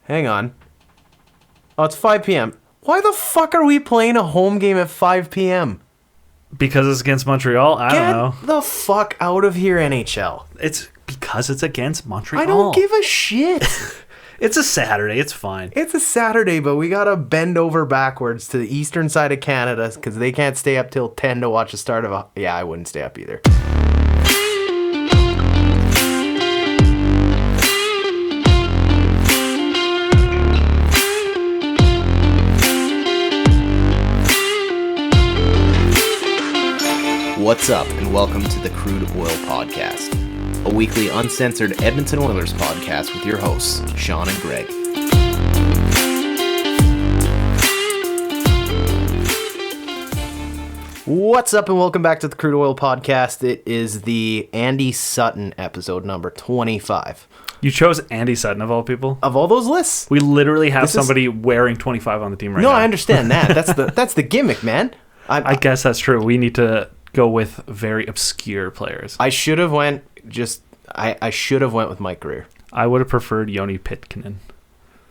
Hang on. Oh, it's 5 p.m. Why the fuck are we playing a home game at 5 p.m.? Because it's against Montreal? I don't know. Get the fuck out of here, NHL. It's because it's against Montreal. I don't give a shit. It's a Saturday. It's fine. It's a Saturday, but we gotta bend over backwards to the eastern side of Canada because they can't stay up till 10 to watch the start of a... Yeah, I wouldn't stay up either. What's up, and welcome to the Crude Oil Podcast, a weekly uncensored Edmonton Oilers podcast with your hosts, Sean and Greg. What's up, and welcome back to the Crude Oil Podcast. It is the Andy Sutton episode number 25. You chose Andy Sutton of all people? Of all those lists? We literally have somebody wearing 25 on the team right now. No, I understand that. That's the gimmick, man. I guess that's true. We need to go with very obscure players. I should have went with Mike Greer. I would have preferred Joni Pitkanen.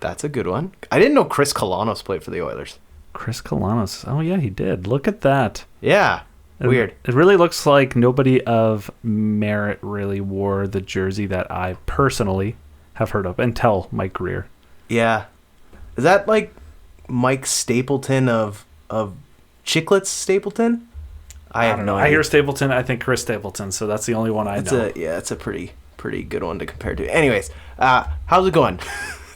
That's a good one. I didn't know Chris Kalanos played for the Oilers. Chris Kalanos. Oh, yeah, he did. Look at that. Yeah. Weird. It really looks like nobody of merit really wore the jersey that I personally have heard of until Mike Greer. Yeah. Is that like Mike Stapleton of Chicklets Stapleton? I don't know. I hear Stapleton. I think Chris Stapleton. So that's the only one I know. It's a pretty good one to compare to. Anyways, how's it going?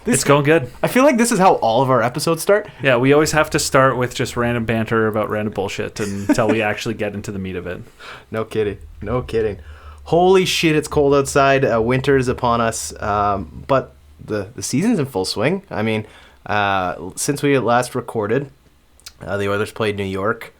It's going good. I feel like this is how all of our episodes start. Yeah, we always have to start with just random banter about random bullshit until we actually get into the meat of it. No kidding. Holy shit, it's cold outside. Winter is upon us. But the season's in full swing. I mean, since we last recorded, the Oilers played New York.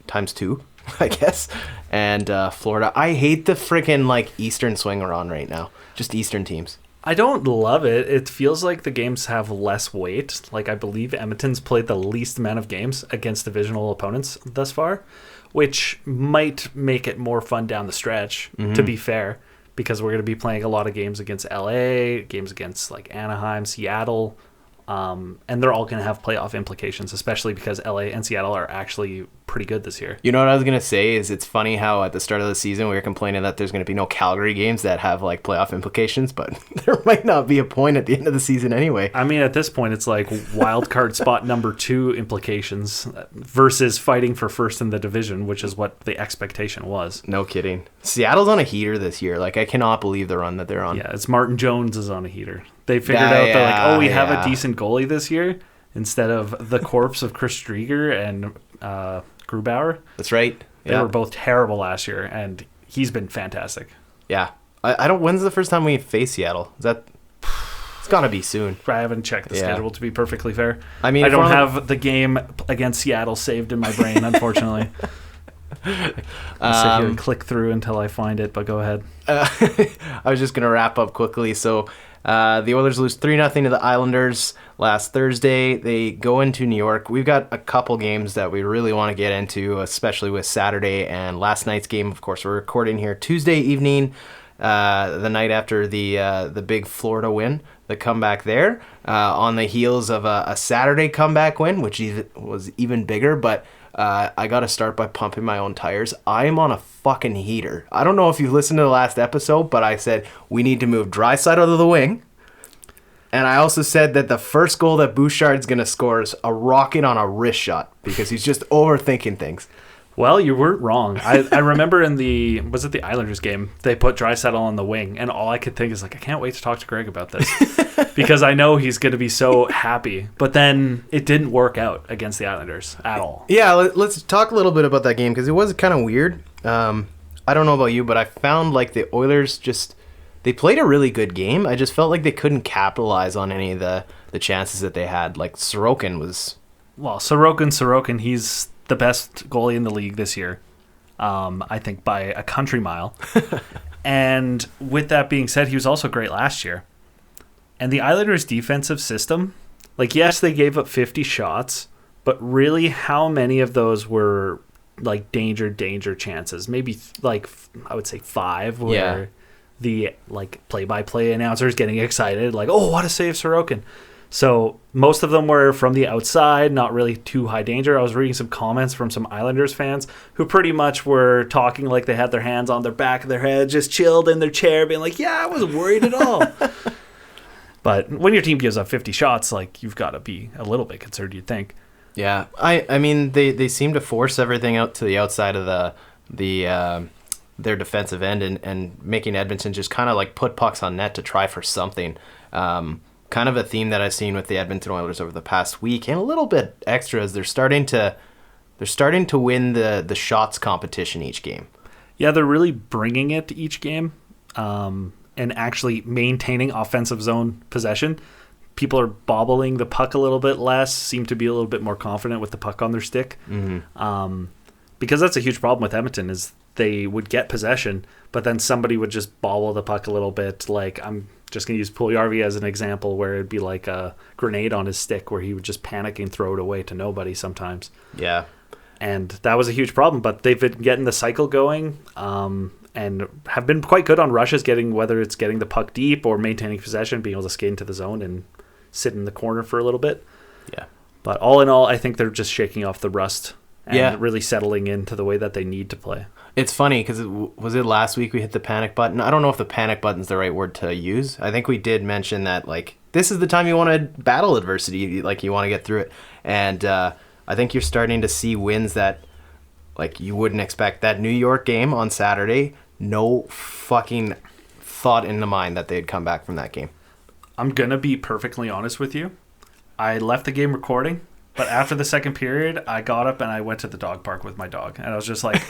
Times 2, I guess, and Florida. I hate the freaking Eastern swing we're on right now. Just Eastern teams. I don't love it. It feels like the games have less weight. I believe Edmonton's played the least amount of games against divisional opponents thus far, which might make it more fun down the stretch, to be fair, because we're going to be playing a lot of games against LA, games against Anaheim, Seattle, and they're all going to have playoff implications, especially because LA and Seattle are actually pretty good this year. You know what I was going to say is it's funny how at the start of the season we were complaining that there's going to be no Calgary games that have playoff implications, but there might not be a point at the end of the season anyway. I mean, at this point it's wild card spot number 2 implications versus fighting for first in the division, which is what the expectation was. No kidding. Seattle's on a heater this year. I cannot believe the run that they're on. Yeah, it's Martin Jones is on a heater. They figured out we have a decent goalie this year instead of the corpse of Chris Drieger and Grubauer. That's right. They were both terrible last year, and he's been fantastic. Yeah. I don't. When's the first time we face Seattle? It's got to be soon. I haven't checked the schedule, to be perfectly fair. I mean, I don't have the game against Seattle saved in my brain, unfortunately. I'll sit here and click through until I find it, but go ahead. I was just going to wrap up quickly. So the Oilers lose 3-0 to the Islanders last Thursday. They go into New York. We've got a couple games that we really want to get into, especially with Saturday and last night's game. Of course, we're recording here Tuesday evening, the night after the big Florida win, the comeback there, on the heels of a Saturday comeback win, which was even bigger, but I got to start by pumping my own tires. I am on a fucking heater. I don't know if you listened to the last episode, but I said we need to move Draisaitl out of the wing. And I also said that the first goal that Bouchard's going to score is a rocket on a wrist shot because he's just overthinking things. Well, you weren't wrong. I remember in the Islanders game, they put Draisaitl on the wing, and all I could think is I can't wait to talk to Greg about this because I know he's going to be so happy. But then it didn't work out against the Islanders at all. Yeah, let's talk a little bit about that game because it was kind of weird. I don't know about you, but I found the Oilers they played a really good game. I just felt like they couldn't capitalize on any of the chances that they had. Sorokin was... Well, Sorokin, he's the best goalie in the league this year, I think by a country mile. And with that being said, he was also great last year. And the Islanders' defensive system, yes, they gave up 50 shots, but really how many of those were danger chances? Maybe I would say 5 where the play-by-play announcers getting excited, like, oh, what a save, Sorokin. So most of them were from the outside, not really too high danger. I was reading some comments from some Islanders fans who pretty much were talking like they had their hands on their back of their head, just chilled in their chair, being like, yeah, I wasn't worried at all. But when your team gives up 50 shots, you've got to be a little bit concerned, you'd think. Yeah, I mean, they seem to force everything out to the outside of their defensive end and making Edmonton just kind of put pucks on net to try for something. Kind of a theme that I've seen with the Edmonton Oilers over the past week, and a little bit extra as they're starting to win the shots competition each game. Yeah, they're really bringing it each game, and actually maintaining offensive zone possession. People are bobbling the puck a little bit less, seem to be a little bit more confident with the puck on their stick. Mm-hmm. Because that's a huge problem with Edmonton is they would get possession, but then somebody would just bobble the puck a little bit. I'm just going to use Puljujarvi as an example, where it'd be like a grenade on his stick where he would just panic and throw it away to nobody sometimes. Yeah. And that was a huge problem, but they've been getting the cycle going and have been quite good on rushes, whether it's getting the puck deep or maintaining possession, being able to skate into the zone and sit in the corner for a little bit. Yeah. But all in all, I think they're just shaking off the rust and really settling into the way that they need to play. It's funny because was it last week we hit the panic button? I don't know if the panic button's the right word to use. I think we did mention that this is the time you want to battle adversity, you want to get through it. And I think you're starting to see wins that you wouldn't expect. That New York game on Saturday, no fucking thought in the mind that they'd come back from that game. I'm going to be perfectly honest with you. I left the game recording, but after the second period, I got up and I went to the dog park with my dog. And I was just like,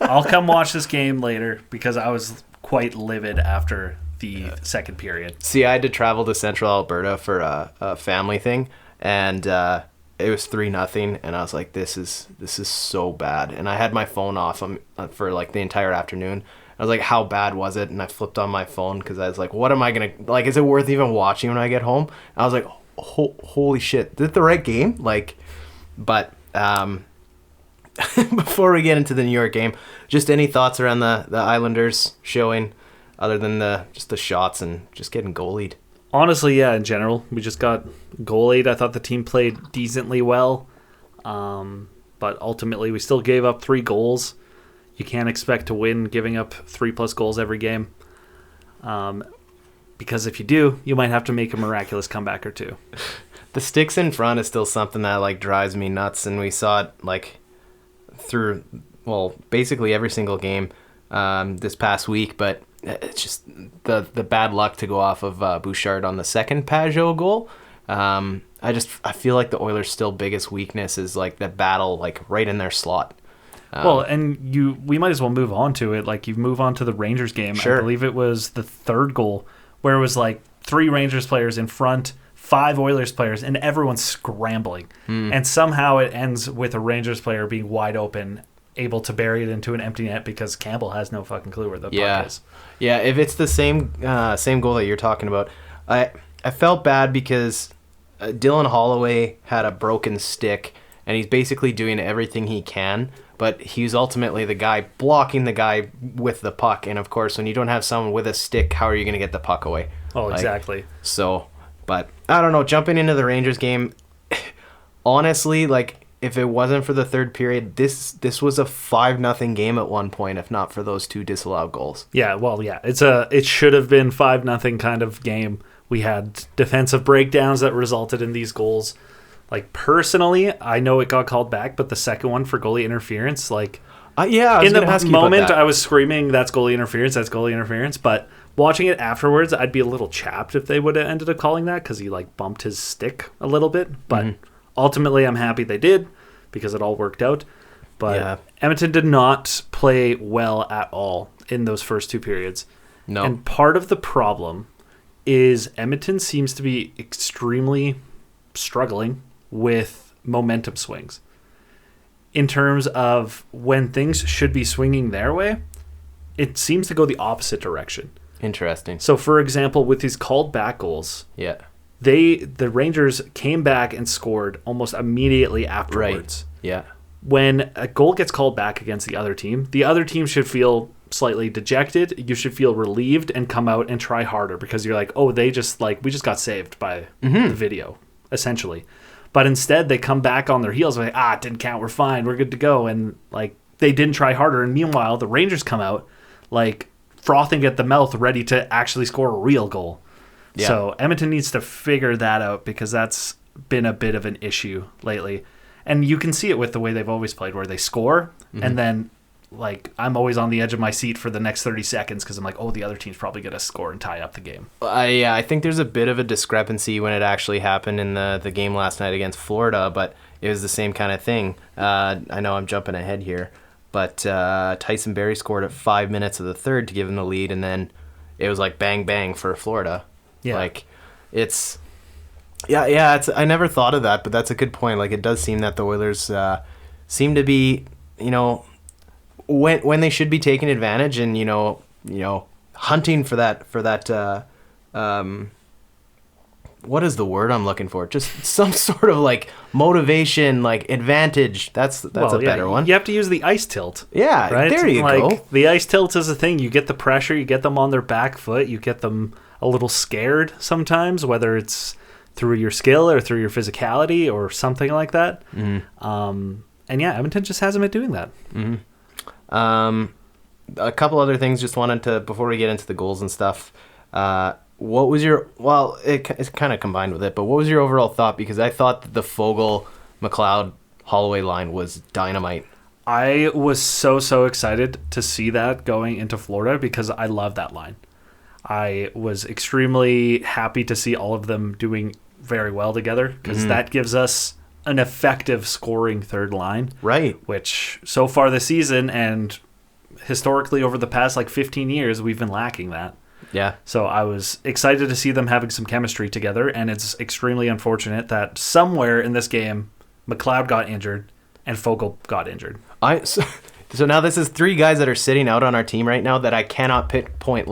I'll come watch this game later, because I was quite livid after the second period. See, I had to travel to Central Alberta for a family thing, and it was 3-0, and I was like, this is so bad. And I had my phone off for the entire afternoon. I was like, how bad was it? And I flipped on my phone because I was like, what am I going to... is it worth even watching when I get home? I was like, holy shit. Is it the right game? But before we get into the New York game, just any thoughts around the Islanders showing other than the shots and just getting goalied? Honestly, yeah, in general, we just got goalied. I thought the team played decently well, but ultimately we still gave up 3 goals. You can't expect to win giving up 3+ goals every game. Because if you do, you might have to make a miraculous comeback or two. The sticks in front is still something that drives me nuts, and we saw it through basically every single game this past week. But it's just the bad luck to go off of Bouchard on the second Pajot goal. I feel like the Oilers' still biggest weakness is the battle right in their slot. We might as well move on to it. You move on to the Rangers game. Sure. I believe it was the third goal where it was 3 Rangers players in front, 5 Oilers players, and everyone's scrambling. And somehow it ends with a Rangers player being wide open, able to bury it into an empty net because Campbell has no fucking clue where the puck is. Yeah, if it's the same goal that you're talking about, I felt bad because Dylan Holloway had a broken stick, and he's basically doing everything he can, but he's ultimately the guy blocking the guy with the puck. And of course, when you don't have someone with a stick, how are you going to get the puck away? Oh, exactly. So, but I don't know, jumping into the Rangers game, honestly, if it wasn't for the third period, this was a 5-0 game at one point, if not for those 2 disallowed goals. Yeah, it should have been 5-0 kind of game. We had defensive breakdowns that resulted in these goals. Personally, I know it got called back, but the second one for goalie interference, I was in the ask you moment, about that. I was screaming, that's goalie interference, but watching it afterwards, I'd be a little chapped if they would have ended up calling that, because he bumped his stick a little bit, but ultimately I'm happy they did, because it all worked out. But Edmonton did not play well at all in those first 2 periods. No. And part of the problem is Edmonton seems to be extremely struggling with momentum swings. In terms of when things should be swinging their way, it seems to go the opposite direction. Interesting. So, for example, with these called back goals, the Rangers came back and scored almost immediately afterwards. Right. Yeah. When a goal gets called back against the other team should feel slightly dejected, you should feel relieved and come out and try harder because you're like, oh, we just got saved by the video, essentially. But instead, they come back on their heels like, it didn't count, we're fine, we're good to go. And like they didn't try harder. And meanwhile, the Rangers come out like frothing at the mouth, ready to actually score a real goal. Yeah. So Edmonton needs to figure that out because that's been a bit of an issue lately. And you can see it with the way they've always played, where they score and then like I'm always on the edge of my seat for the next 30 seconds because I'm like, oh, the other team's probably going to score and tie up the game. I think there's a bit of a discrepancy when it actually happened in the game last night against Florida, but it was the same kind of thing. I know I'm jumping ahead here, but Tyson Barrie scored at 5 minutes of the third to give him the lead, and then it was like bang, bang for Florida. Yeah. Like, it's... Yeah, I never thought of that, but that's a good point. Like, it does seem that the Oilers seem to be, when they should be taking advantage and hunting for that what is the word I'm looking for? Just some sort of like motivation, like advantage. That's a better one. You have to use the ice tilt. Yeah, right? There you go. The ice tilt is a thing. You get the pressure, you get them on their back foot, you get them a little scared sometimes, whether it's through your skill or through your physicality or something like that. And yeah, Edmonton just hasn't been doing that. A couple other things just wanted to, before we get into the goals and stuff, what was your, well, it's kind of combined with it, but what was your overall thought? Because I thought that the Foegele, McLeod, Holloway line was dynamite. I was so excited to see that going into Florida because I love that line. I was extremely happy to see all of them doing very well together because that gives us an effective scoring third line. Right. Which so far this season and historically over the past 15 years, we've been lacking that. Yeah. So I was excited to see them having some chemistry together, and it's extremely unfortunate that somewhere in this game, McLeod got injured and Foegele got injured. So now this is three guys that are sitting out on our team right now that I cannot pinpoint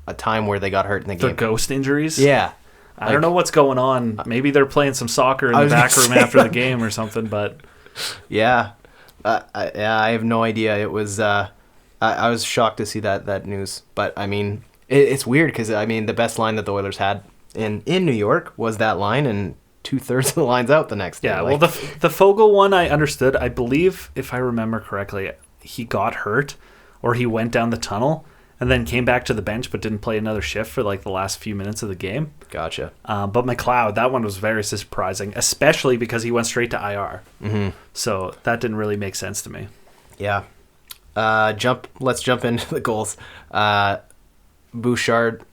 a time where they got hurt in the game. The ghost injuries? Yeah. I don't know what's going on. Maybe they're playing some soccer in the back room after the game or something, but... Yeah. I have no idea. It was... I was shocked to see that news. But, I mean, it's weird because, I mean, the best line that the Oilers had in New York was that line, and 2/3 of the line's out the next day. Yeah, well, the Foegele one I understood. I believe, if I remember correctly, he got hurt or he went down the tunnel and then came back to the bench but didn't play another shift for the last few minutes of the game. Gotcha. But McLeod, that one was very surprising, especially because he went straight to IR. So that didn't really make sense to me. Yeah. Let's jump into the goals. Bouchard,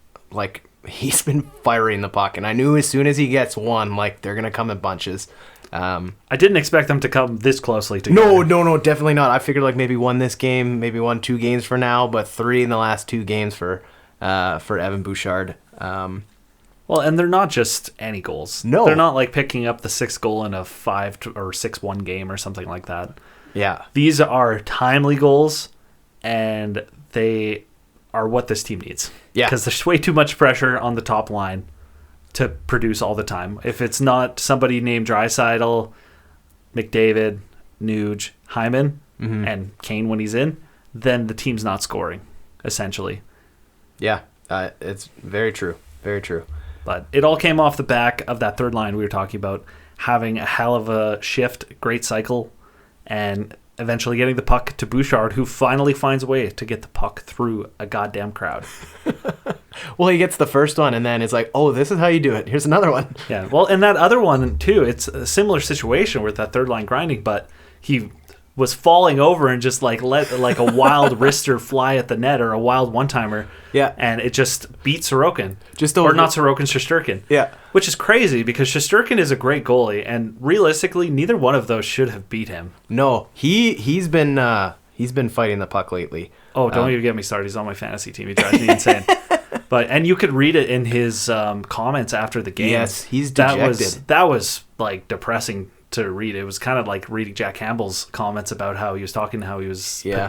he's been firing the puck, and I knew as soon as he gets one, they're going to come in bunches. I didn't expect them to come this closely together. No, definitely not. I figured maybe won this game, maybe won 2 games for now, but 3 in the last 2 games for Evan Bouchard. Well, and they're not just any goals. No. They're not picking up the 6th goal in a 5 or 6-1 game or something like that. Yeah. These are timely goals, and they are what this team needs. Yeah. Because there's way too much pressure on the top line to produce all the time. If it's not somebody named Draisaitl, McDavid, Nuge, Hyman, and Kane when he's in, then the team's not scoring, essentially. Yeah, it's very true. Very true. But it all came off the back of that third line we were talking about, having a hell of a shift, great cycle, and eventually getting the puck to Bouchard, who finally finds a way to get the puck through a goddamn crowd. Well, he gets the first one, and then it's oh, this is how you do it. Here's another one. Yeah, well, and that other one, too, it's a similar situation with that third line grinding, but he was falling over and just let a wild wrister fly at the net or a wild one-timer. Yeah. And it just beat Sorokin. Or not Sorokin, Shesterkin. Yeah. Which is crazy because Shesterkin is a great goalie, and realistically, neither one of those should have beat him. No, he's been fighting the puck lately. Oh, don't even get me started. He's on my fantasy team. He drives me insane. And you could read it in his comments after the game. Yes, he's dejected. That was depressing to read. It was kind of like reading Jack Campbell's comments about how he was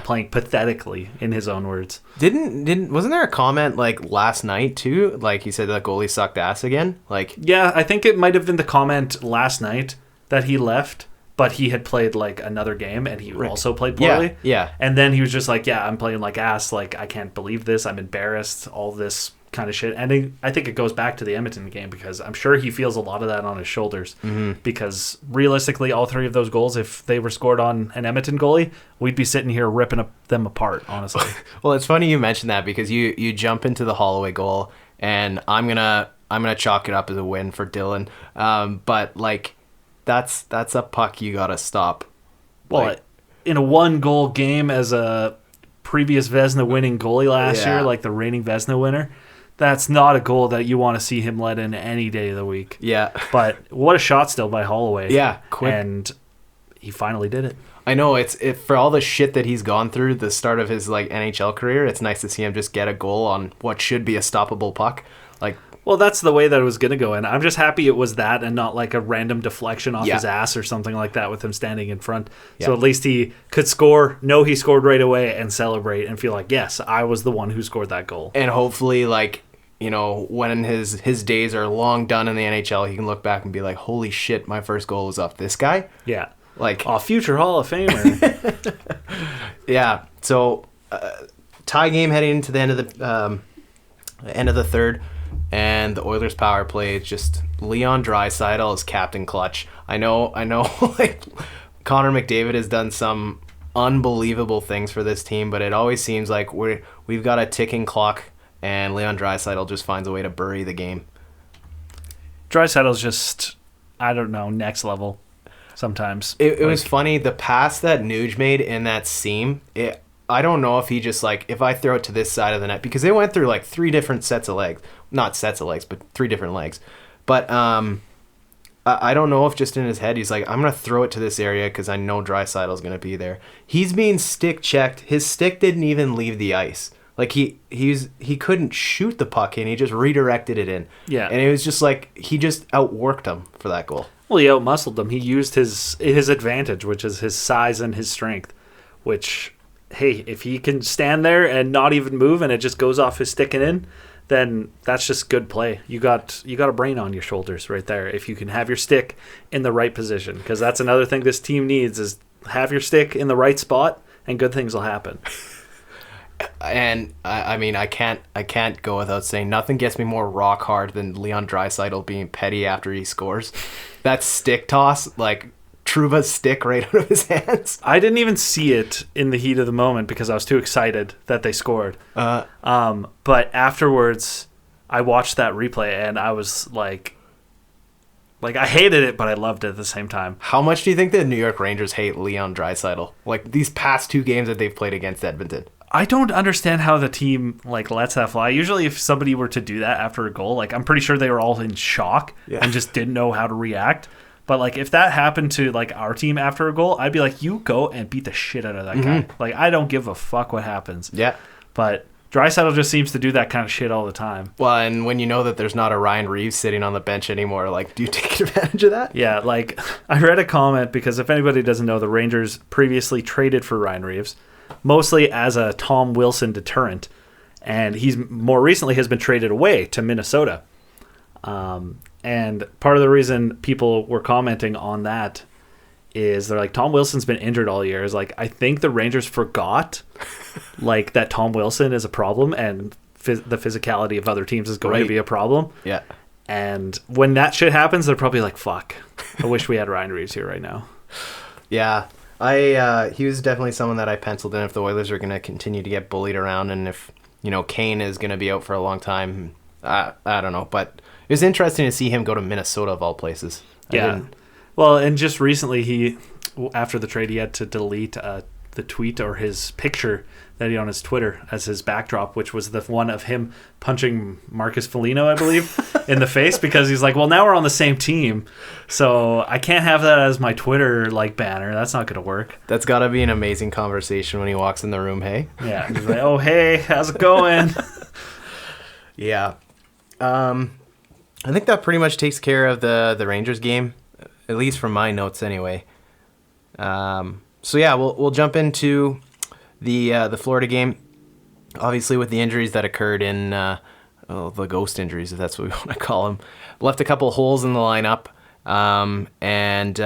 playing pathetically, in his own words. Wasn't there a comment last night too? He said that goalie sucked ass again. Yeah, I think it might have been the comment last night that he left but he had played like another game and he also played poorly. Yeah. And then he was just like, yeah, I'm playing like ass. Like, I can't believe this. I'm embarrassed. All this kind of shit. And I think it goes back to the Edmonton game because I'm sure he feels a lot of that on his shoulders. Because realistically, all three of those goals, if they were scored on an Edmonton goalie, we'd be sitting here ripping them apart, honestly. Well, it's funny you mentioned that because you jump into the Holloway goal, and I'm gonna chalk it up as a win for Dylan. But like, that's a puck you gotta stop. Well, Like, in a 1-goal game as a previous Vezina winning goalie last year, like the reigning Vezina winner, that's not a goal that you want to see him let in any day of the week. yeah. But what a shot still by Holloway. Yeah, quick. And he finally did it. I know it's for all the shit that he's gone through the start of his like NHL career. It's nice to see him just get a goal on what should be a stoppable puck. Like, well, that's the way that it was going to go. And I'm just happy it was that and not like a random deflection off his ass or something like that with him standing in front. Yeah. So at least he could score, know he scored right away, and celebrate and feel like, yes, I was the one who scored that goal. and hopefully, like, you know, when his days are long done in the NHL, he can look back and be like, holy shit, my first goal was off this guy. Yeah. Like, Oh, future Hall of Famer. yeah. So tie game heading into the end of the third, and the Oilers power play is just Leon Draisaitl is captain clutch. I know. Like, Connor McDavid has done some unbelievable things for this team, but it always seems like we've got a ticking clock, and Leon Draisaitl just finds a way to bury the game. Draisaitl's just, I don't know, next level sometimes. It was funny, the pass that Nuge made in that seam, I don't know if he just, like, if I throw it to this side of the net, because they went through like three different sets of legs. Not sets of legs, but three different legs. But I don't know if just in his head he's like, I'm going to throw it to this area because I know Draisaitl's going to be there. He's being stick checked. His stick didn't even leave the ice. Like, he couldn't shoot the puck in. He just redirected it in. Yeah. And it was just like, he just outworked him for that goal. Well, he outmuscled him. He used his advantage, which is his size and his strength, which, hey, if he can stand there and not even move and it just goes off his stick and in, then that's just good play. You got a brain on your shoulders right there if you can have your stick in the right position, because that's another thing this team needs is have your stick in the right spot and good things will happen. And I mean, I can't go without saying nothing gets me more rock hard than Leon Draisaitl being petty after he scores. That stick toss, like Trouba's stick right out of his hands. I didn't even see it in the heat of the moment because I was too excited that they scored. But afterwards, I watched that replay and I was like I hated it, but I loved it at the same time. How much do you think the New York Rangers hate Leon Draisaitl? Like, these past two games that they've played against Edmonton. I don't understand how the team like lets that fly. Usually if somebody were to do that after a goal, like I'm pretty sure they were all in shock and just didn't know how to react. But like if that happened to like our team after a goal, I'd be like, you go and beat the shit out of that guy. Like, I don't give a fuck what happens. Yeah. But Draisaitl just seems to do that kind of shit all the time. Well, and when you know that there's not a Ryan Reeves sitting on the bench anymore, like, do you take advantage of that? Yeah, like I read a comment because if anybody doesn't know, the Rangers previously traded for Ryan Reeves, mostly as a Tom Wilson deterrent, and he's more recently has been traded away to Minnesota. And part of the reason people were commenting on that is they're like, Tom Wilson's been injured all year. Is like, I think the Rangers forgot like that Tom Wilson is a problem and the physicality of other teams is going to be a problem. Yeah. And when that shit happens, they're probably like, fuck, I wish we had Ryan Reeves here right now. Yeah. He was definitely someone that I penciled in if the Oilers are going to continue to get bullied around, and if, you know, Kane is going to be out for a long time. I don't know, but it was interesting to see him go to Minnesota of all places. Well, and just recently after the trade, he had to delete the tweet or his picture that he had on his Twitter as his backdrop, which was the one of him punching Marcus Foligno, I believe, in the face, because he's like, well, now we're on the same team, so I can't have that as my Twitter like banner. That's not going to work. That's got to be an amazing conversation when he walks in the room, hey? Yeah, he's like, oh, hey, how's it going? Yeah. I think that pretty much takes care of the Rangers game, at least from my notes anyway. So yeah, we'll jump into the Florida game. Obviously, with the injuries that occurred in the ghost injuries, if that's what we want to call them, left a couple holes in the lineup. and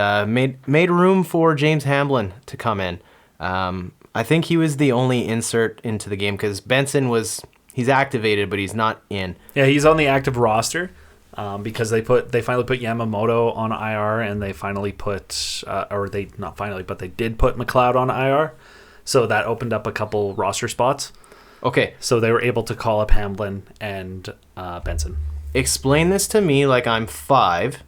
made room for James Hamblin to come in. I think he was the only insert into the game because Benson he's activated, but he's not in. Yeah, he's on the active roster because they finally put Yamamoto on IR, and they finally put they did put McLeod on IR, so that opened up a couple roster spots. Okay, so they were able to call up Hamblin and Benson. Explain this to me like I'm 5.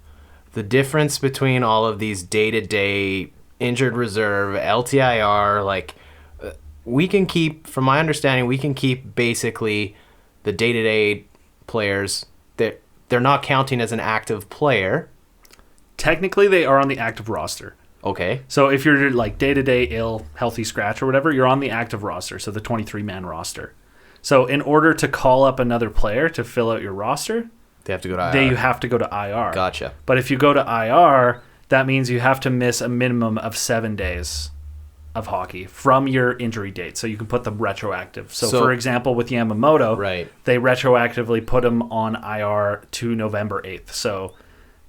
The difference between all of these day-to-day injured reserve, LTIR, like we can keep, from my understanding, we can keep basically the day-to-day players that they're not counting as an active player. Technically, they are on the active roster. Okay. So if you're like day-to-day ill, healthy scratch or whatever, you're on the active roster, so the 23-man roster. So in order to call up another player to fill out your roster, they have to go to IR. You have to go to IR. Gotcha. But if you go to IR, that means you have to miss a minimum of 7 days of hockey from your injury date. So you can put them retroactive. So for example, with Yamamoto, right, they retroactively put him on IR to November 8th. So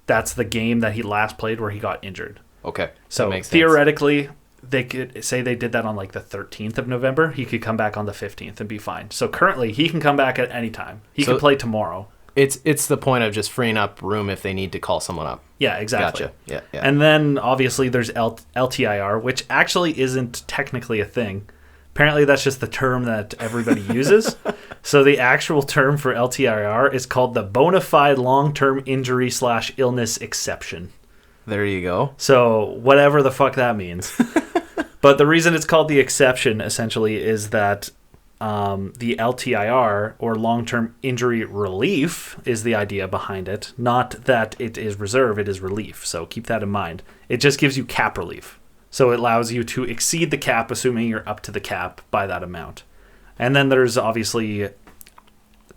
that's the game that he last played where he got injured. Okay. So makes theoretically, they could say they did that on like the 13th of November. He could come back on the 15th and be fine. So currently, he can come back at any time. He can play tomorrow. It's the point of just freeing up room if they need to call someone up. Yeah, exactly. Gotcha. Yeah. And then obviously there's LTIR, which actually isn't technically a thing. Apparently that's just the term that everybody uses. So the actual term for LTIR is called the bona fide long-term injury/illness exception. There you go. So whatever the fuck that means. But the reason it's called the exception essentially is that the LTIR, or long-term injury relief, is the idea behind it. Not that it is reserve, it is relief. So keep that in mind. It just gives you cap relief. So it allows you to exceed the cap, assuming you're up to the cap by that amount. And then there's obviously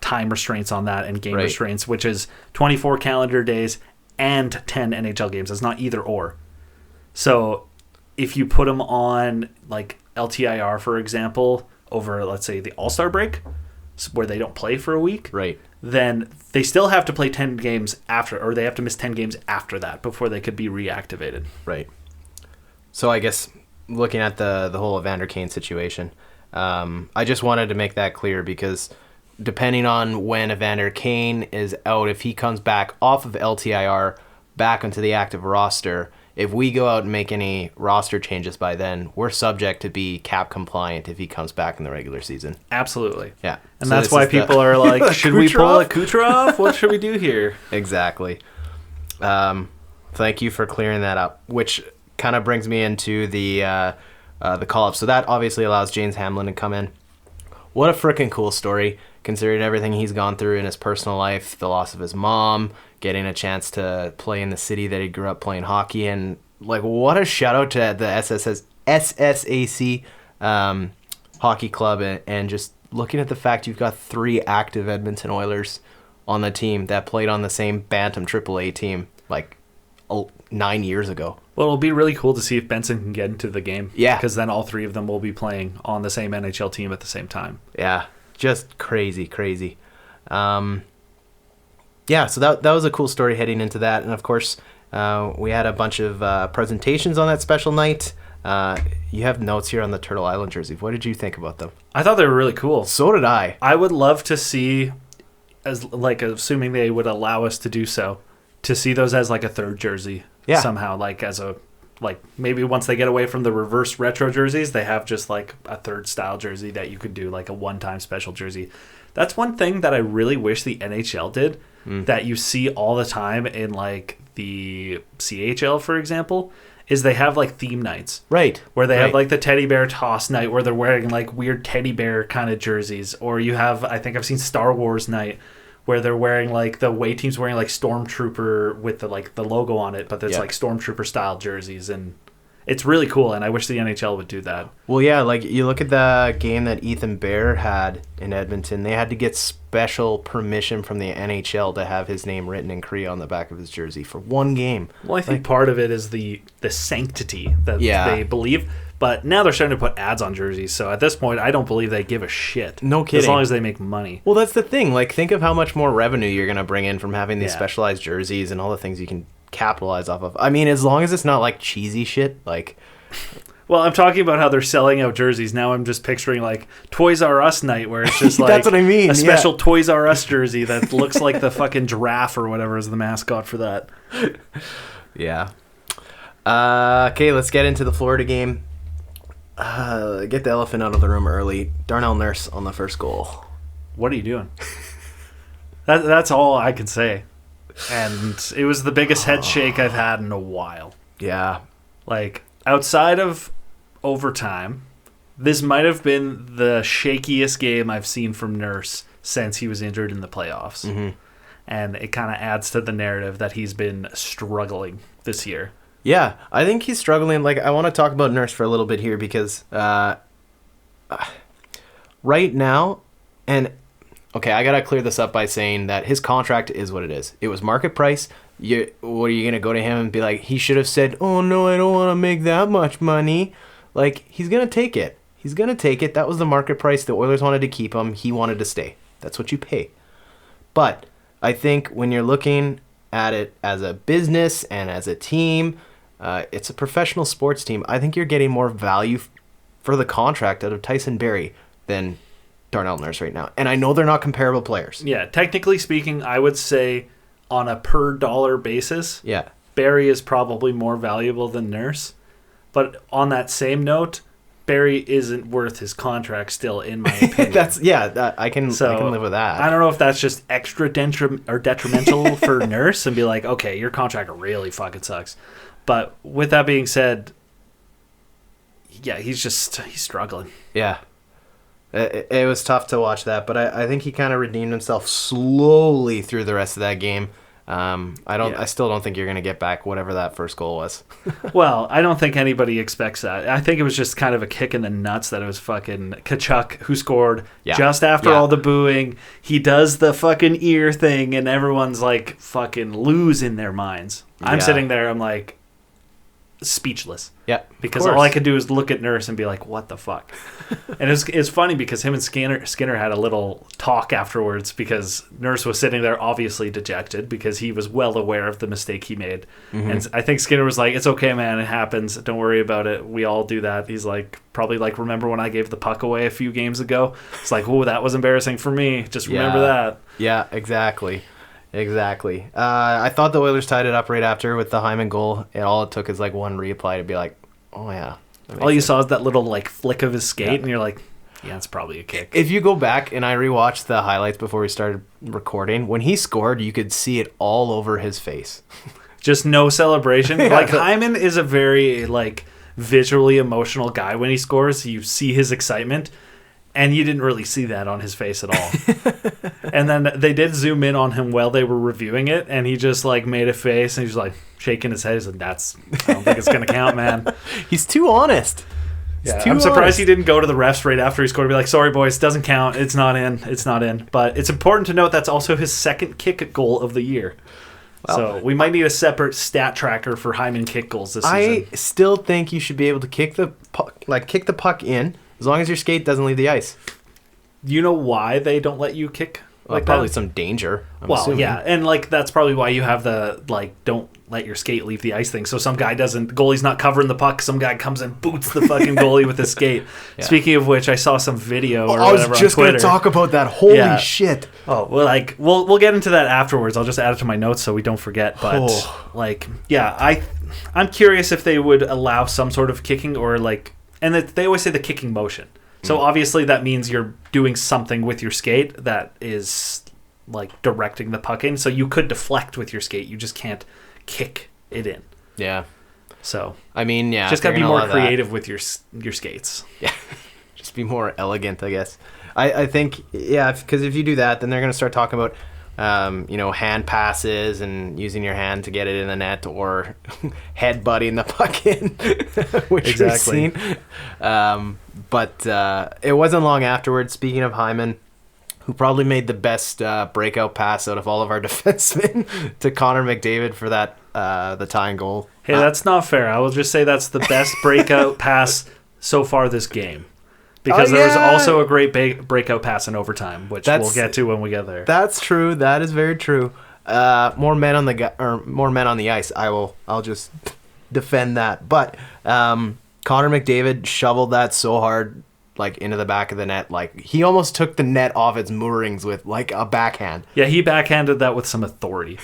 time restraints on that and game restraints, which is 24 calendar days and 10 NHL games. It's not either or. So if you put them on like LTIR, for example, over, let's say, the All-Star break, where they don't play for a week, right, then they still have to play 10 games after, or they have to miss 10 games after that before they could be reactivated. Right. So I guess looking at the whole Evander Kane situation, I just wanted to make that clear because depending on when Evander Kane is out, if he comes back off of LTIR back into the active roster, if we go out and make any roster changes by then, we're subject to be cap compliant if he comes back in the regular season. Absolutely. Yeah. And so that's why people are like, should we pull a Kucherov? What should we do here? Exactly. Thank you for clearing that up, which kind of brings me into the call-up. So that obviously allows James Hamblin to come in. What a freaking cool story, considering everything he's gone through in his personal life, the loss of his mom, getting a chance to play in the city that he grew up playing hockey in. Like, what a shout-out to the SSAC hockey club, and just looking at the fact you've got 3 active Edmonton Oilers on the team that played on the same Bantam AAA team, like, 9 years ago. Well, it'll be really cool to see if Benson can get into the game. Yeah. Because then all 3 of them will be playing on the same NHL team at the same time. Yeah. Just crazy. Yeah, so that was a cool story heading into that. And, of course, we had a bunch of presentations on that special night. You have notes here on the Turtle Island jersey. What did you think about them? I thought they were really cool. So did I. I would love to see, as like assuming they would allow us to do so, to see those as like a third jersey somehow. Like as a, like maybe once they get away from the reverse retro jerseys, they have just like a third style jersey that you could do like a one-time special jersey. That's one thing that I really wish the NHL did that you see all the time in like the CHL, for example, is they have like theme nights. Right. Where they have like the teddy bear toss night where they're wearing like weird teddy bear kind of jerseys. Or you have, I think I've seen Star Wars night where they're wearing like the away team's wearing like Stormtrooper with the like the logo on it, but there's like Stormtrooper style jerseys, and it's really cool, and I wish the NHL would do that. Well, yeah, like you look at the game that Ethan Bear had in Edmonton, they had to get special permission from the NHL to have his name written in Cree on the back of his jersey for one game. Well, I think part of it is the sanctity that they believe, but now they're starting to put ads on jerseys, so at this point, I don't believe they give a shit. No kidding. As long as they make money. Well, that's the thing. Like, think of how much more revenue you're going to bring in from having these specialized jerseys and all the things you can capitalize off of. I mean, as long as it's not like cheesy shit, like. Well, I'm talking about how they're selling out jerseys. Now I'm just picturing like Toys R Us night where it's just like that's what I mean. A special Toys R Us jersey that looks like the fucking giraffe or whatever is the mascot for that. Yeah. Okay, let's get into the Florida game. Get the elephant out of the room early. Darnell Nurse on the first goal. What are you doing? That's all I can say. And it was the biggest head shake I've had in a while. Yeah. Like, outside of overtime, this might have been the shakiest game I've seen from Nurse since he was injured in the playoffs. Mm-hmm. And it kind of adds to the narrative that he's been struggling this year. Yeah, I think he's struggling. Like, I want to talk about Nurse for a little bit here because right now, and okay, I got to clear this up by saying that his contract is what it is. It was market price. What are you going to go to him and be like, he should have said, oh, no, I don't want to make that much money. Like, he's going to take it. He's going to take it. That was the market price. The Oilers wanted to keep him. He wanted to stay. That's what you pay. But I think when you're looking at it as a business and as a team, it's a professional sports team. I think you're getting more value for the contract out of Tyson Barrie than Darnell Nurse right now. And I know they're not comparable players. Yeah, technically speaking, I would say on a per dollar basis, yeah, Barrie is probably more valuable than Nurse. But on that same note, Barrie isn't worth his contract still, in my opinion. I can live with that. I don't know if that's just extra detrimental for Nurse and be like, okay, your contract really fucking sucks. But with that being said, yeah, he's struggling. Yeah. It was tough to watch that, but I think he kind of redeemed himself slowly through the rest of that game. I still don't think you're going to get back whatever that first goal was. Well, I don't think anybody expects that. I think it was just kind of a kick in the nuts that it was fucking Tkachuk who scored just after all the booing. He does the fucking ear thing, and everyone's like fucking losing their minds. I'm sitting there, I'm like speechless. Yeah, because all I could do is look at Nurse and be like, "What the fuck?" And it's funny because him and Skinner had a little talk afterwards because Nurse was sitting there obviously dejected because he was well aware of the mistake he made, and I think Skinner was like, "It's okay, man. It happens. Don't worry about it. We all do that." He's like, probably like, "Remember when I gave the puck away a few games ago?" It's like, "Oh, that was embarrassing for me. Just remember that." Yeah, exactly. I thought the Oilers tied it up right after with the Hyman goal, and all it took is like one replay to be like, oh yeah. All you saw is that little like flick of his skate, and you're like, yeah, it's probably a kick. If you go back and I rewatched the highlights before we started recording, when he scored, you could see it all over his face. Just no celebration. Like Hyman is a very like visually emotional guy. When he scores, you see his excitement. And you didn't really see that on his face at all. And then they did zoom in on him while they were reviewing it, and he just like made a face, and he was like shaking his head. He's like, I don't think it's going to count, man. He's too honest. I'm surprised he didn't go to the refs right after he scored and be like, sorry, boys, doesn't count. It's not in. But it's important to note that's also his second kick goal of the year. Well, so we might need a separate stat tracker for Hyman kick goals this season. I still think you should be able to kick the puck in, as long as your skate doesn't leave the ice. You know why they don't let you kick like probably that? Some danger. I'm assuming. Yeah, and like that's probably why you have the like don't let your skate leave the ice thing. So some guy goalie's not covering the puck. Some guy comes and boots the fucking goalie with his skate. Yeah. Speaking of which, I saw some video or whatever on Twitter. I was just going to talk about that. Holy shit! Oh well, like we'll get into that afterwards. I'll just add it to my notes so we don't forget. But I'm curious if they would allow some sort of kicking or like. And they always say the kicking motion. So obviously that means you're doing something with your skate that is like directing the puck in. So you could deflect with your skate. You just can't kick it in. Yeah. So I mean, yeah. Just got to be more creative with your skates. Yeah. Just be more elegant, I guess. I think, yeah, because if you do that, then they're going to start talking about hand passes and using your hand to get it in the net or headbutting the puck in, which we've seen. But it wasn't long afterwards, speaking of Hyman, who probably made the best breakout pass out of all of our defensemen to Connor McDavid for that the tying goal. Hey, that's not fair. I will just say that's the best breakout pass so far this game. Because there was also a great breakout pass in overtime, which we'll get to when we get there. That's true. That is very true. more men on the ice. I'll just defend that. But Connor McDavid shoveled that so hard, like into the back of the net. Like he almost took the net off its moorings with like a backhand. Yeah, he backhanded that with some authority.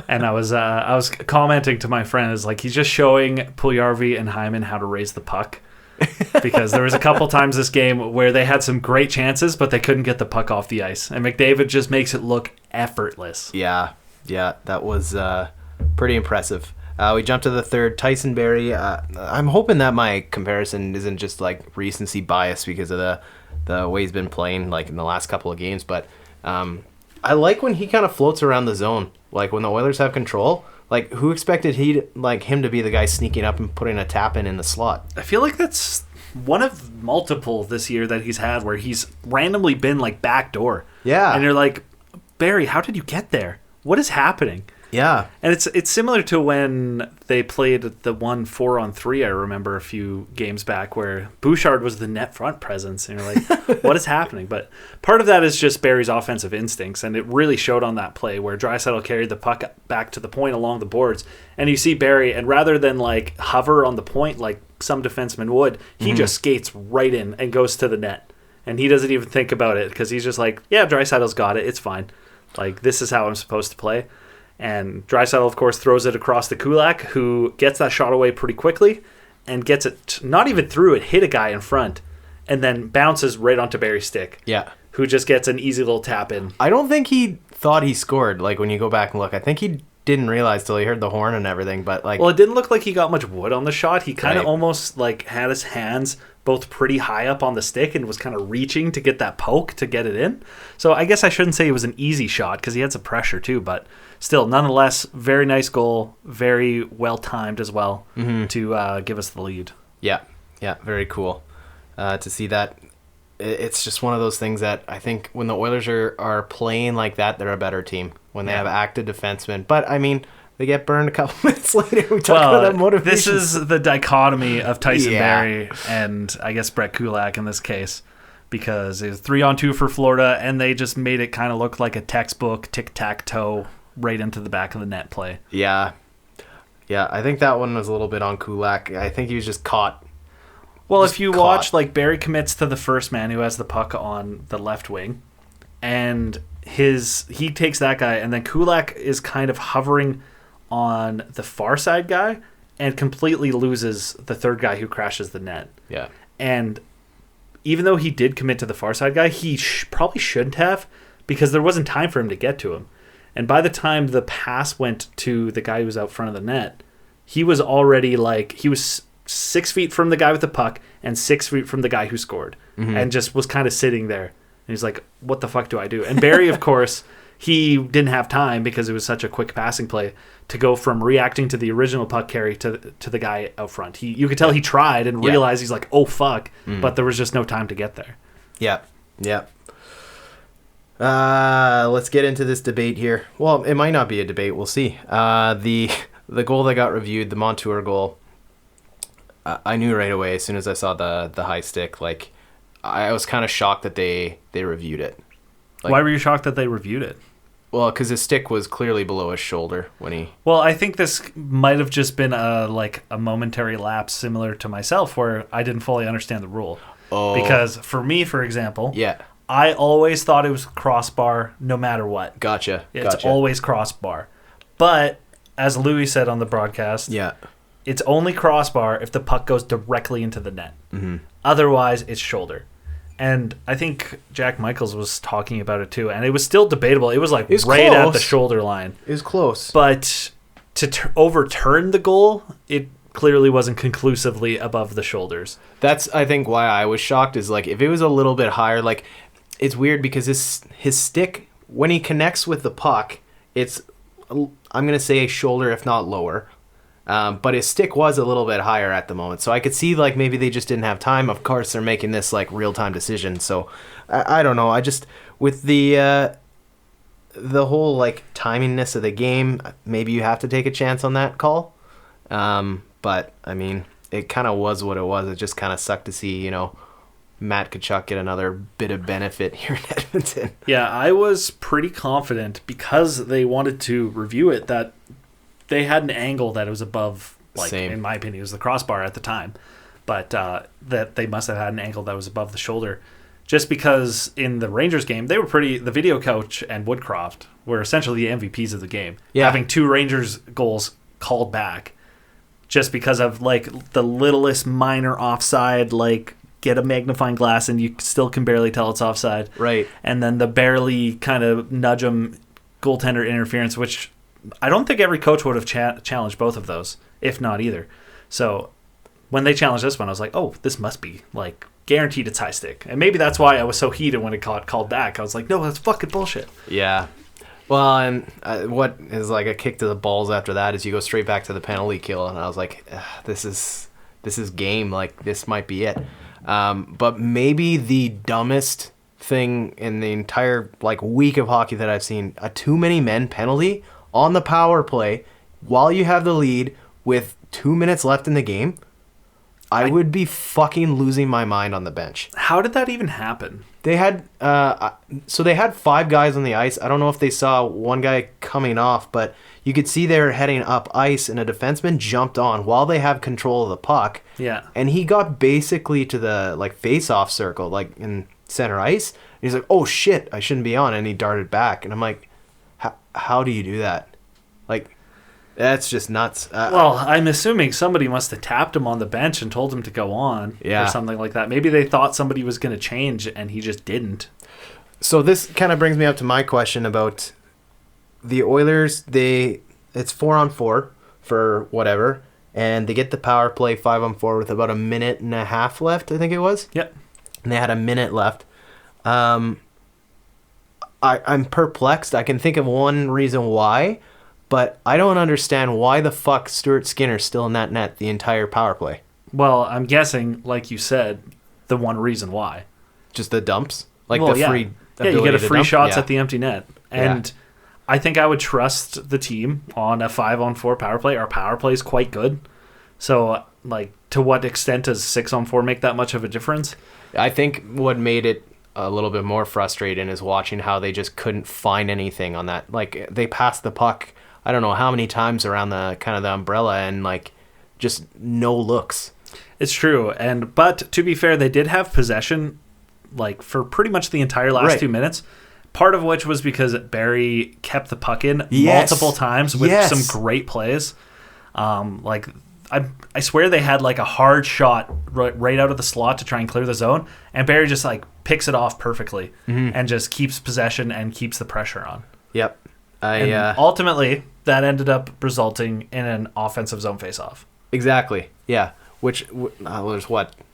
And I was commenting to my friend, is like he's just showing Puljujarvi and Hyman how to raise the puck. Because there was a couple times this game where they had some great chances, but they couldn't get the puck off the ice. And McDavid just makes it look effortless. Yeah, that was pretty impressive. We jumped to the third. Tyson Barrie. I'm hoping that my comparison isn't just like recency bias because of the way he's been playing like in the last couple of games. But I like when he kind of floats around the zone. Like when the Oilers have control. Like, who expected him to be the guy sneaking up and putting a tap in the slot? I feel like that's one of multiple this year that he's had where he's randomly been, like, backdoor. Yeah. And you're like, Barry, how did you get there? What is happening? Yeah. And it's similar to when they played the 1-4-on-3, I remember a few games back, where Bouchard was the net front presence. And you're like, what is happening? But part of that is just Barry's offensive instincts. And it really showed on that play where Draisaitl carried the puck back to the point along the boards. And you see Barry, and rather than like hover on the point like some defensemen would, he just skates right in and goes to the net. And he doesn't even think about it because he's just like, yeah, Draisaitl's got it. It's fine. Like, this is how I'm supposed to play. And Draisaitl, of course, throws it across to Kulak, who gets that shot away pretty quickly and gets it, not even through it, hit a guy in front, and then bounces right onto Barry's stick. Yeah. Who just gets an easy little tap in. I don't think he thought he scored, like, when you go back and look. I think he didn't realize till he heard the horn and everything, but, like... Well, it didn't look like he got much wood on the shot. He kind of Right. almost, like, had his hands both pretty high up on the stick and was kind of reaching to get that poke to get it in. So I guess I shouldn't say it was an easy shot because he had some pressure, too, but... Still, nonetheless, very nice goal, very well timed as well to give us the lead. Yeah, very cool to see that. It's just one of those things that I think when the Oilers are playing like that, they're a better team when they have active defensemen. But I mean, they get burned a couple minutes later. We talk about that motivation. This is the dichotomy of Tyson Barrie and I guess Brett Kulak in this case. Because it was 3-on-2 for Florida, and they just made it kind of look like a textbook tic-tac-toe right into the back of the net play. Yeah, I think that one was a little bit on Kulak. I think he was just caught. Well, if you watch, like, Barry commits to the first man who has the puck on the left wing, and he takes that guy, and then Kulak is kind of hovering on the far side guy and completely loses the third guy who crashes the net. Yeah. And even though he did commit to the far side guy, he probably shouldn't have, because there wasn't time for him to get to him. And by the time the pass went to the guy who was out front of the net, he was already he was 6 feet from the guy with the puck and 6 feet from the guy who scored, and just was kind of sitting there. And he's like, what the fuck do I do? And Barry, of course, he didn't have time because it was such a quick passing play to go from reacting to the original puck carry to the guy out front. You could tell he tried and realized he's like, oh, fuck, but there was just no time to get there. Yeah. Let's get into this debate here. Well, it might not be a debate. We'll see. The goal that got reviewed, the Montour goal, I knew right away as soon as I saw the high stick. Like, I was kind of shocked that they reviewed it. Like, why were you shocked that they reviewed it? Well, because his stick was clearly below his shoulder when he... Well, I think this might have just been a momentary lapse similar to myself where I didn't fully understand the rule. Oh. Because for me, for example... Yeah. I always thought it was crossbar no matter what. Gotcha. It's always crossbar. But, as Louis said on the broadcast, it's only crossbar if the puck goes directly into the net. Mm-hmm. Otherwise, it's shoulder. And I think Jack Michaels was talking about it too, and it was still debatable. It was right close. At the shoulder line. It was close. But to overturn the goal, it clearly wasn't conclusively above the shoulders. That's, I think, why I was shocked is, if it was a little bit higher, it's weird because his stick, when he connects with the puck, it's, I'm going to say, a shoulder, if not lower. But his stick was a little bit higher at the moment. So I could see, maybe they just didn't have time. Of course, they're making this, real-time decision. So, I don't know. I just, with the whole, timingness of the game, maybe you have to take a chance on that call. But, I mean, it kind of was what it was. It just kind of sucked to see, Matt Tkachuk get another bit of benefit here in Edmonton. Yeah, I was pretty confident because they wanted to review it that they had an angle that was above, like, Same. in my opinion, it was the crossbar at the time. But that they must have had an angle that was above the shoulder. Just because in the Rangers game, they were the video coach and Woodcroft were essentially the MVPs of the game. Yeah. Having 2 Rangers goals called back just because of, like, the littlest minor offside, like, get a magnifying glass and you still can barely tell it's offside. Right. And then the barely kind of nudge 'em goaltender interference, which I don't think every coach would have challenged both of those, if not either. So when they challenged this one, I was like, oh, this must be, like, guaranteed it's high stick. And maybe that's why I was so heated when it got called back. I was like, no, that's fucking bullshit. Yeah. Well, and what is like a kick to the balls after that is you go straight back to the penalty kill. And I was like, this is game. Like, this might be it. But maybe the dumbest thing in the entire, like, week of hockey that I've seen, a too many men penalty on the power play while you have the lead with 2 minutes left in the game. I would be fucking losing my mind on the bench. How did that even happen? They had they had 5 guys on the ice. I don't know if they saw one guy coming off, but you could see they were heading up ice, and a defenseman jumped on while they have control of the puck. Yeah. And he got basically to the, like, face-off circle, like, in center ice. And he's like, oh, shit, I shouldn't be on. And he darted back. And I'm like, how do you do that? Like, that's just nuts. Well, I'm assuming somebody must have tapped him on the bench and told him to go on or something like that. Maybe they thought somebody was going to change and he just didn't. So this kind of brings me up to my question about the Oilers. It's 4-on-4 for whatever, and they get the power play 5-on-4 with about a minute and a half left, I think it was. Yep. And they had a minute left. I'm perplexed. I can think of one reason why, but I don't understand why the fuck Stuart Skinner's still in that net the entire power play. Well, I'm guessing, like you said, the one reason why. Just the dumps? Like well, the yeah. free Yeah, you get a free shots yeah. at the empty net. And I think I would trust the team on a 5-on-4 power play. Our power play is quite good. So, like, to what extent does 6-on-4 make that much of a difference? I think what made it a little bit more frustrating is watching how they just couldn't find anything on that. Like, they passed the puck, I don't know how many times around the kind of the umbrella, and, like, just no looks. It's true. But to be fair, they did have possession, like, for pretty much the entire last 2 minutes. Part of which was because Barry kept the puck in multiple times with some great plays. Like, I swear they had, like, a hard shot right out of the slot to try and clear the zone, and Barry just, like, picks it off perfectly and just keeps possession and keeps the pressure on. Yep. Ultimately, that ended up resulting in an offensive zone faceoff. Exactly. Yeah. Which there's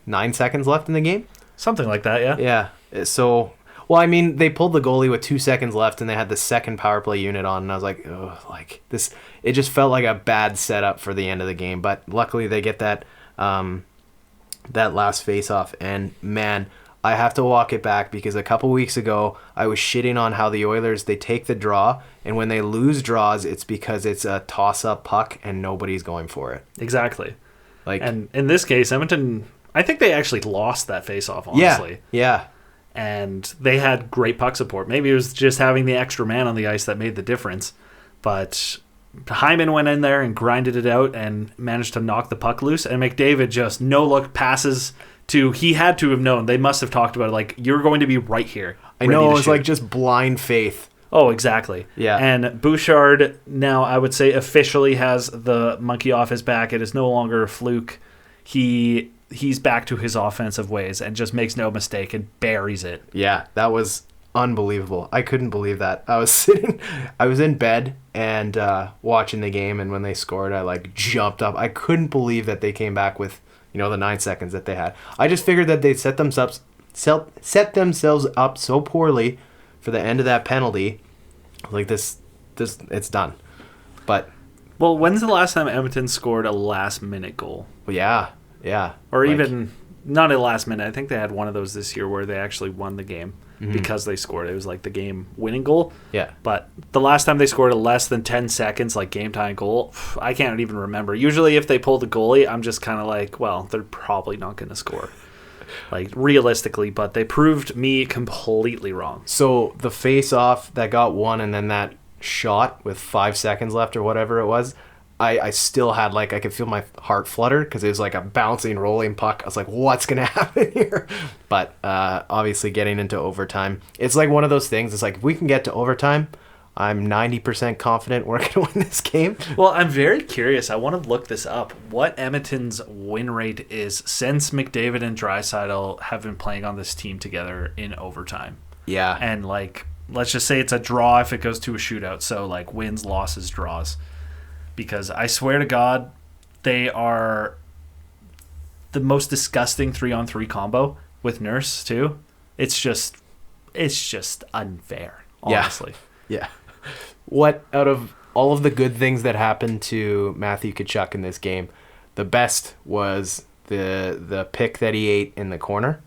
9 seconds left in the game? Something like that, yeah. Yeah. So, well, I mean, they pulled the goalie with 2 seconds left, and they had the second power play unit on, and I was like, oh, like this. It just felt like a bad setup for the end of the game. But luckily, they get that last face-off, and man, I have to walk it back because a couple weeks ago, I was shitting on how the Oilers, they take the draw, and when they lose draws, it's because it's a toss-up puck and nobody's going for it. Exactly. Like, and in this case, Edmonton, I think they actually lost that face-off, honestly. Yeah. And they had great puck support. Maybe it was just having the extra man on the ice that made the difference. But Hyman went in there and grinded it out and managed to knock the puck loose. And McDavid just no-look passes to... He had to have known. They must have talked about it. Like, you're going to be right here. I know, it was like just blind faith. Oh, exactly. Yeah. And Bouchard now, I would say, officially has the monkey off his back. It is no longer a fluke. He's back to his offensive ways and just makes no mistake and buries it. Yeah, that was unbelievable. I couldn't believe that. I was in bed and watching the game, and when they scored, I like jumped up. I couldn't believe that they came back with, the 9 seconds that they had. I just figured that they'd set themselves up so poorly for the end of that penalty. Like this it's done. But well, when's the last time Edmonton scored a last-minute goal? Yeah. Or even not a last minute. I think they had one of those this year where they actually won the game because they scored. It was like the game-winning goal. Yeah. But the last time they scored a less than 10 seconds, like game-time goal, I can't even remember. Usually if they pull the goalie, I'm just kind of like, well, they're probably not going to score. like realistically, but they proved me completely wrong. So the face-off that got won and then that shot with 5 seconds left or whatever it was, I still had, like, I could feel my heart flutter because it was like a bouncing, rolling puck. I was like, what's going to happen here? But obviously getting into overtime, it's like one of those things. It's like, if we can get to overtime, I'm 90% confident we're going to win this game. Well, I'm very curious. I want to look this up. What Edmonton's win rate is since McDavid and Draisaitl have been playing on this team together in overtime. Yeah. And, like, let's just say it's a draw if it goes to a shootout. So, like, wins, losses, draws. Because I swear to God, they are the most disgusting 3-on-3 combo with Nurse, too. It's just unfair, honestly. Yeah. What, out of all of the good things that happened to Matthew Tkachuk in this game, the best was the pick that he ate in the corner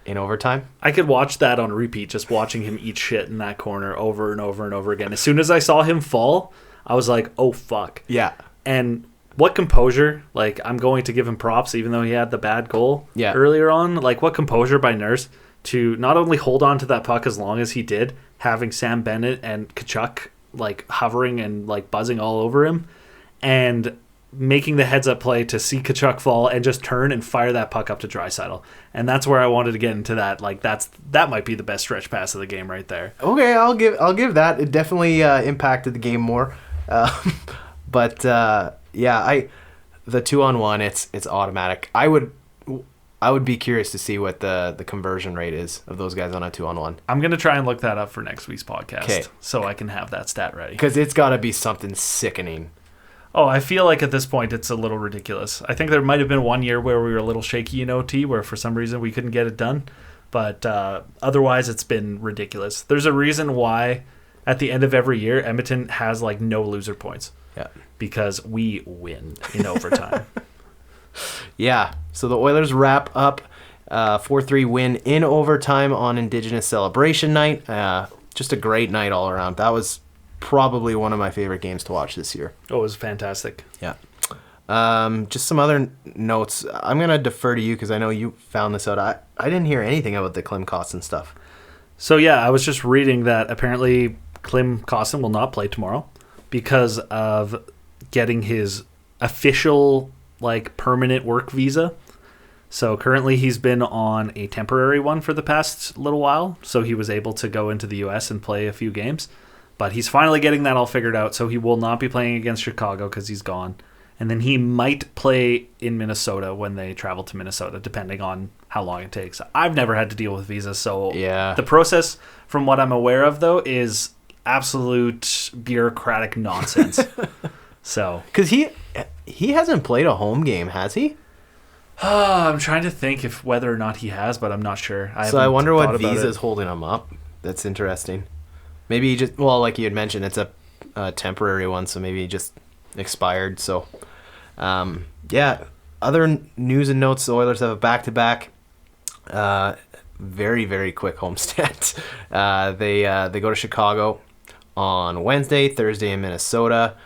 in overtime? I could watch that on repeat, just watching him eat shit in that corner over and over and over again. As soon as I saw him fall, I was like, oh, fuck. Yeah. And what composure. Like, I'm going to give him props, even though he had the bad goal earlier on. Like, what composure by Nurse to not only hold on to that puck as long as he did, having Sam Bennett and Tkachuk, like, hovering and, like, buzzing all over him, and making the heads-up play to see Tkachuk fall and just turn and fire that puck up to Draisaitl. And that's where I wanted to get into that. Like, that might be the best stretch pass of the game right there. Okay, I'll give that. It definitely impacted the game more. But the 2-on-1, it's automatic. I would be curious to see what the conversion rate is of those guys on a 2-on-1. I'm going to try and look that up for next week's podcast. Okay. So I can have that stat ready. Because it's got to be something sickening. Oh, I feel like at this point it's a little ridiculous. I think there might have been one year where we were a little shaky in OT, where for some reason we couldn't get it done. But otherwise, it's been ridiculous. There's a reason why at the end of every year, Edmonton has, like, no loser points. Yeah. Because we win in overtime. Yeah. So the Oilers wrap up 4-3 win in overtime on Indigenous Celebration Night. Just a great night all around. That was probably one of my favorite games to watch this year. Oh, it was fantastic. Yeah. Just some other notes. I'm going to defer to you because I know you found this out. I didn't hear anything about the Klim Kostin stuff. So, yeah, I was just reading that apparently Klim Kostin will not play tomorrow because of getting his official, like, permanent work visa. So currently he's been on a temporary one for the past little while, so he was able to go into the U.S. and play a few games. But he's finally getting that all figured out, so he will not be playing against Chicago because he's gone. And then he might play in Minnesota when they travel to Minnesota, depending on how long it takes. I've never had to deal with visas, so yeah. The process, from what I'm aware of, though, is absolute bureaucratic nonsense. So, because he hasn't played a home game, has he? I'm trying to think whether or not he has, but I'm not sure. I wonder what visa is holding him up. That's interesting. Maybe he just, well, like you had mentioned, it's a temporary one, so maybe he just expired. So, yeah. Other news and notes: the Oilers have a back-to-back. Very, very quick homestand. They go to Chicago on Wednesday, Thursday in Minnesota.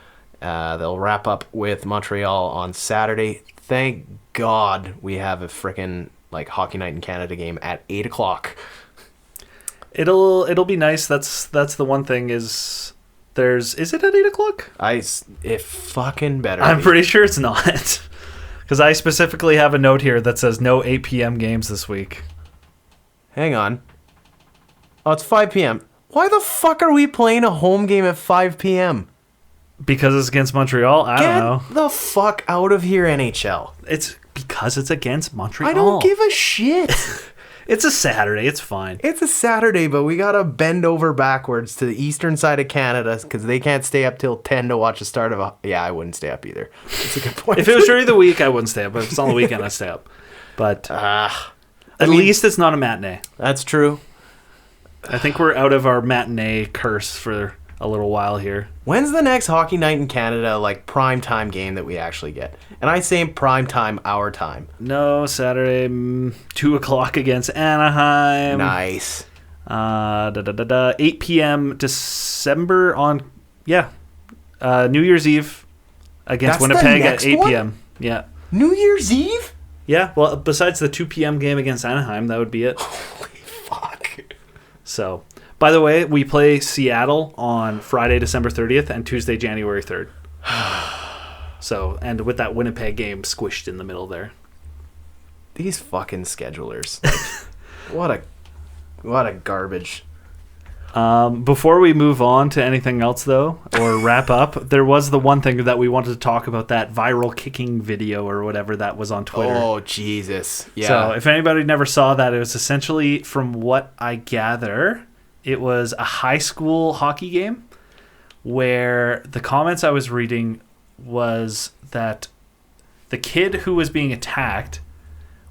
They'll wrap up with Montreal on Saturday. Thank God we have a frickin' like Hockey Night in Canada game at 8:00. It'll be nice. That's the one thing is it at 8:00? It fucking better. I'm pretty sure it's not. Because I specifically have a note here that says no 8 p.m. games this week. Hang on. Oh, it's 5 p.m. Why the fuck are we playing a home game at 5 p.m.? Because it's against Montreal? I don't know. Get the fuck out of here, NHL. It's because it's against Montreal. I don't give a shit. It's a Saturday. It's fine. It's a Saturday, but we got to bend over backwards to the eastern side of Canada because they can't stay up till 10 to watch the start of a... Yeah, I wouldn't stay up either. That's a good point. If it was during the week, I wouldn't stay up. But if it's on the weekend, I'd stay up. But at least it's not a matinee. That's true. I think we're out of our matinee curse for a little while here. When's the next Hockey Night in Canada, like, prime time game that we actually get? And I say prime time, our time. No, Saturday, 2:00 against Anaheim. Nice. 8 p.m. December on, New Year's Eve against That's Winnipeg the at next 8 one? p.m. Yeah. New Year's Eve? Yeah, well, besides the 2 p.m. game against Anaheim, that would be it. Holy fuck. So, by the way, we play Seattle on Friday, December 30th and Tuesday, January 3rd. So, and with that Winnipeg game squished in the middle there. These fucking schedulers. Like, what a garbage. Before we move on to anything else, though, or wrap up, there was the one thing that we wanted to talk about, that viral kicking video or whatever that was on Twitter. Oh, Jesus. Yeah. So if anybody never saw that, it was essentially, from what I gather, it was a high school hockey game where the comments I was reading was that the kid who was being attacked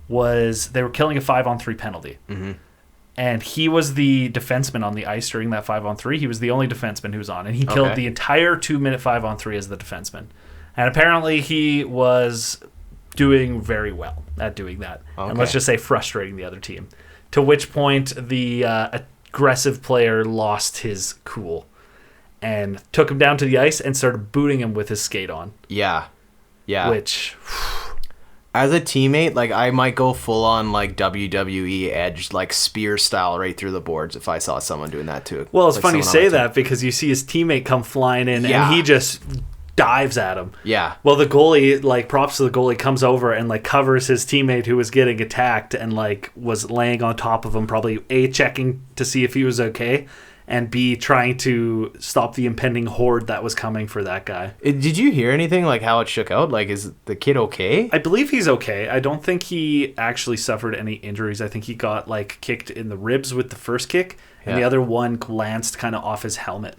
they were killing a 5-on-3 penalty. Mm-hmm. And he was the defenseman on the ice during that 5-on-3. He was the only defenseman who was on. And he killed the entire 2-minute 5-on-3 as the defenseman. And apparently he was doing very well at doing that. Okay. And let's just say frustrating the other team. To which point the aggressive player lost his cool and took him down to the ice and started booting him with his skate on. Yeah. Yeah. Which... As a teammate, like, I might go full on, like, WWE Edge, like, spear style right through the boards if I saw someone doing that too. Well, it's funny you say that because you see his teammate come flying in and he just dives at him. Yeah. Well, the goalie, like, props to the goalie, comes over and, like, covers his teammate who was getting attacked and, like, was laying on top of him, probably A, checking to see if he was okay, and B, trying to stop the impending horde that was coming for that guy. Did you hear anything, like, how it shook out? Like, is the kid okay? I believe he's okay. I don't think he actually suffered any injuries. I think he got, like, kicked in the ribs with the first kick, and the other one glanced kind of off his helmet.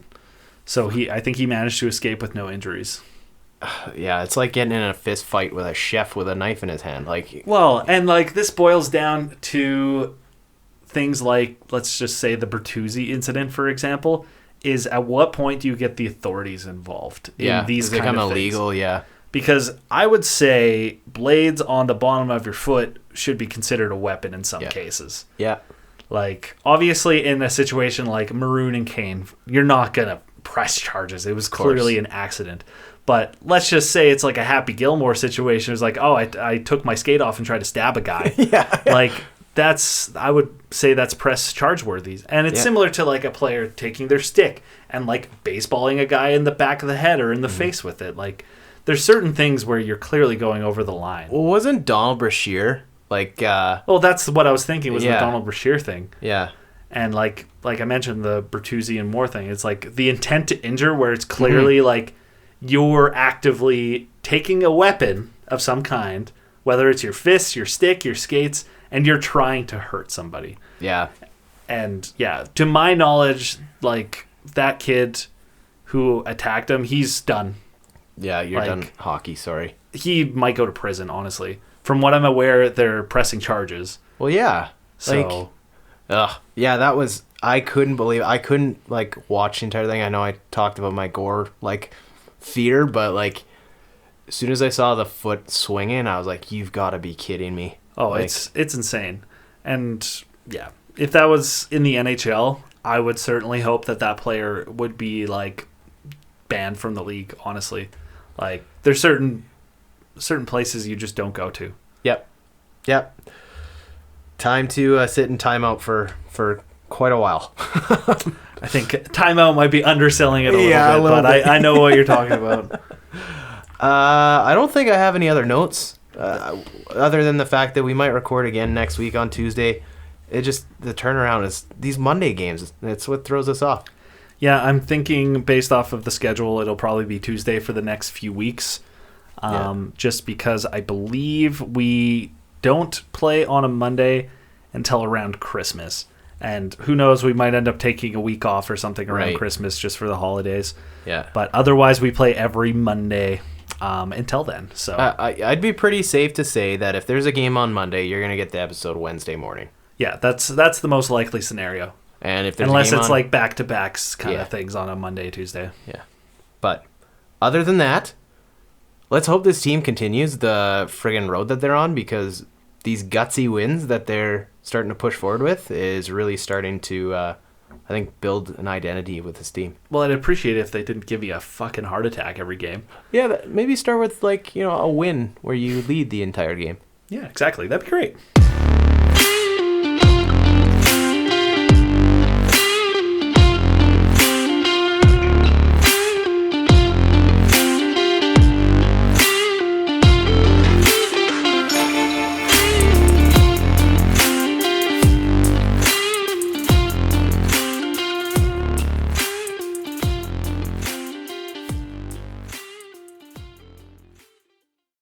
So I think he managed to escape with no injuries. Yeah, it's like getting in a fist fight with a chef with a knife in his hand. Like, well, and, like, this boils down to... things like, let's just say the Bertuzzi incident, for example, is at what point do you get the authorities involved in these kind of things? Illegal, yeah. Because I would say blades on the bottom of your foot should be considered a weapon in some cases. Yeah. Like, obviously, in a situation like Maroon and Kane, you're not going to press charges. It was clearly an accident. But let's just say it's like a Happy Gilmore situation. It's like, oh, I took my skate off and tried to stab a guy. Like... I would say that's press charge worthy. And it's similar to like a player taking their stick and like baseballing a guy in the back of the head or in the face with it. Like, there's certain things where you're clearly going over the line. Well, wasn't Donald Bouchard like... Well, that's what I was thinking was the Donald Bouchard thing. Yeah. And like I mentioned, the Bertuzzi and Moore thing, it's like the intent to injure where it's clearly like you're actively taking a weapon of some kind, whether it's your fists, your stick, your skates... and you're trying to hurt somebody. Yeah. And, to my knowledge, like, that kid who attacked him, he's done. Yeah, you're done hockey, sorry. He might go to prison, honestly. From what I'm aware, they're pressing charges. Well, yeah. So... yeah, that was... I couldn't believe... I couldn't, like, watch the entire thing. I know I talked about my gore, like, fear, but, like, as soon as I saw the foot swinging, I was like, you've got to be kidding me. Oh, like, it's insane. And, if that was in the NHL, I would certainly hope that player would be, like, banned from the league, honestly. Like, there's certain places you just don't go to. Yep. Time to sit in timeout for quite a while. I think timeout might be underselling it a little bit, but I know what you're talking about. I don't think I have any other notes. Other than the fact that we might record again next week on Tuesday. The turnaround is these Monday games. It's what throws us off. Yeah, I'm thinking based off of the schedule, it'll probably be Tuesday for the next few weeks. Just because I believe we don't play on a Monday until around Christmas. And who knows, we might end up taking a week off or something around Christmas just for the holidays. Yeah. But otherwise, we play every Monday until then. So I'd be pretty safe to say that if there's a game on Monday, you're going to get the episode Wednesday morning. Yeah, that's the most likely scenario. And if there's unless it's like back-to-backs kind of things on a Monday, Tuesday. Yeah. But other than that, let's hope this team continues the friggin' road that they're on, because these gutsy wins that they're starting to push forward with is really starting to, I think, build an identity with this team. Well, I'd appreciate it if they didn't give you a fucking heart attack every game. Yeah, maybe start with, like, a win where you lead the entire game. Yeah, exactly. That'd be great.